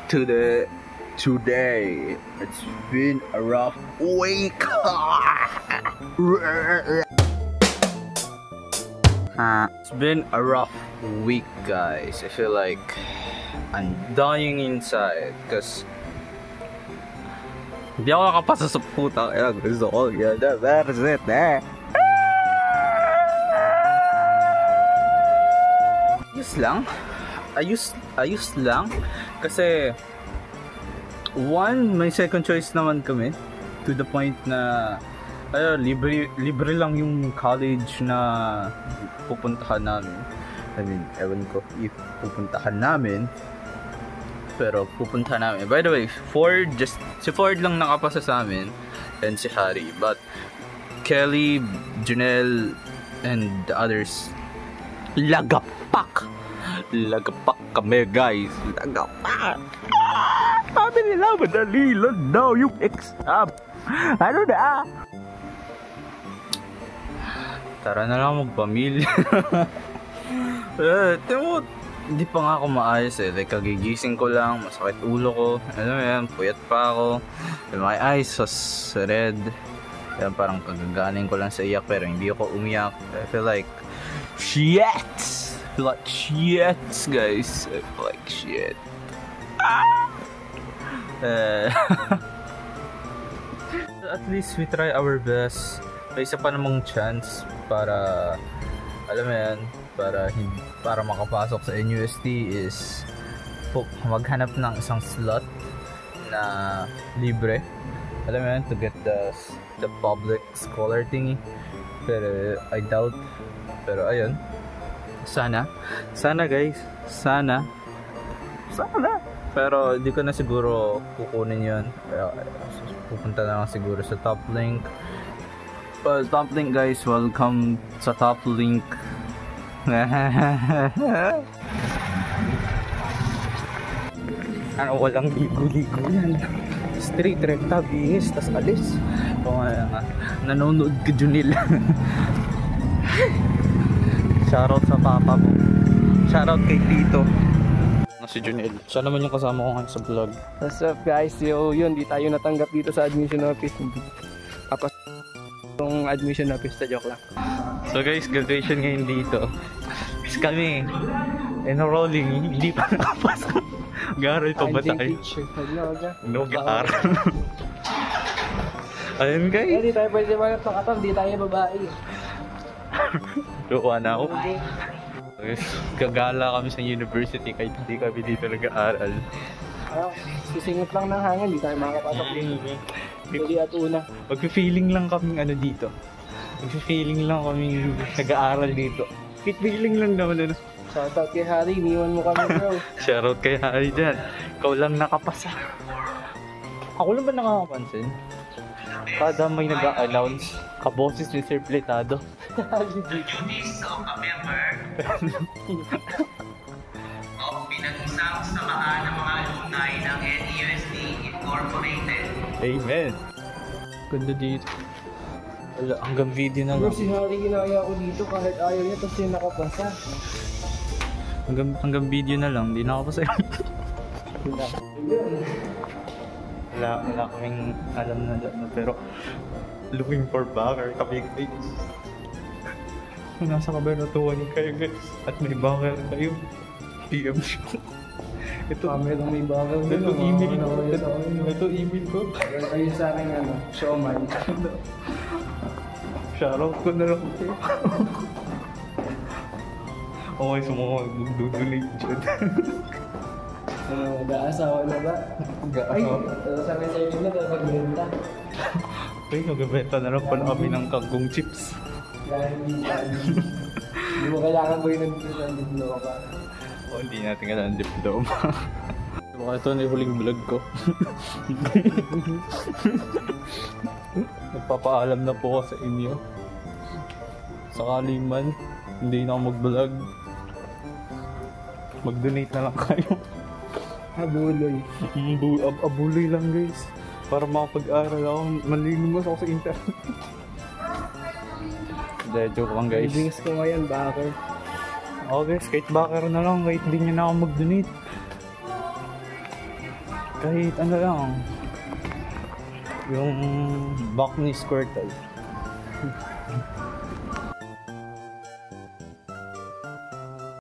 Today it's been a rough week. It's been a rough week, guys. I feel like I'm dying inside because hindi ako nakapasa sa putang ina. Gusto ko yun. That's it. Ayos lang kasi may second choice naman kami to the point na libre lang yung college na pupuntahan namin. I mean, ewan ko if pupuntahan namin, pero pupuntahan namin. By the way, si Ford lang nakapasa sa amin and si Harry, but Kelly, Janelle, and the others lagapak kami, guys. Lagapak. Sabi nila, madali lang daw yung exam. Ano na? Tara na lang magpamilya. Hindi pa nga ako maayos eh. Like, kagigising ko lang, masakit ulo ko. Ano yan, puyat pa ako. My eyes was red. Yan, parang kagagaling ko lang sa iyak pero hindi ako umiyak. I feel like shit, guys. I feel like shit. At least we try our best. May isa pa namang chance para, alam mo yan, para makapasok sa NUST is maghanap ng isang slot na libre. Alam mo yan, to get the public scholar thingy. Pero I doubt. Pero ayun, sana guys, sana. Pero hindi ko na siguro kukunin yun. Pupunta na lang siguro sa top link. Top link, guys, welcome sa top link. Ano, walang ligo-ligo yan. Straight, rekta, bihis, tas alis. Nanonood ka, Junil. Shoutout sa papa mo. Shoutout kay Tito. Si Junil. Siya naman yung kasama ko ngayon sa vlog. What's up, guys? Yun, di tayo natanggap dito sa admission office. Tapos yung admission office, sa joke lang. So guys, graduation ngayon dito. Is kami enrolling, hindi pa nakapasok. Garal pa ba tayo? No, garal. Ayun, guys. Hindi tayo pwede makatap, di tayo babae. Luwa na ako. Gagala kami sa university kahit hindi kami dito nag-aaral. Sisingit lang ng hangin, di tayo makapasok dito. Pwede at una. Mag-feeling lang kami dito. Mag-feeling lang kami nag-aaral dito. Feeling lang naman. Shoutout kay Harry, iniwan mo kami, bro. Shoutout kay Harry dyan. Ikaw lang nakapasa. Ako lang ba nakakapansin? Kada may nag-a-announce, kaboses ni Sir Pletado. Pinag-isang samahan ng mga alumni ng NUST Incorporated. Amen. Ganda dito. Wala, hanggang video na lang. Si Harry ginaya ko dito kahit ayaw niya, tapos siya nakapasa. Hanggang video na lang, hindi na ako pasaya. Wala kaming alam na pero looking for backer kami, guys. Nasa kaberatuan kayo, guys, at may backer kayo. PM show. Ito may bagal. Ito email ko. Ito email ko. Ayun sa akin showman. Shoutout ko na lang. Okay, sumama mag-donate dyan. Gaasawa na ba? Ay, sabi sa inyo na magbenta. Okay, nagbenta na lang pala kami ng kangkong chips. Hindi mo kailangan mo yun ng diploma. O, hindi natin kailangan ng diploma. Ito na yung huling vlog ko. Nagpapaalam na po ako sa inyo. Sakali man, hindi na ako mag-vlog. Mag-donate na lang kayo. Abuloy. Abuloy lang, guys. Para makapag-aral ako. Malilimos ako sa internet. Dahil joke lang, guys. Savings ko ngayon, backer. Okay, guys, kahit backer na lang. Kahit hindi nyo na ako mag-donate. Kahit ano lang. Yung back ni square type.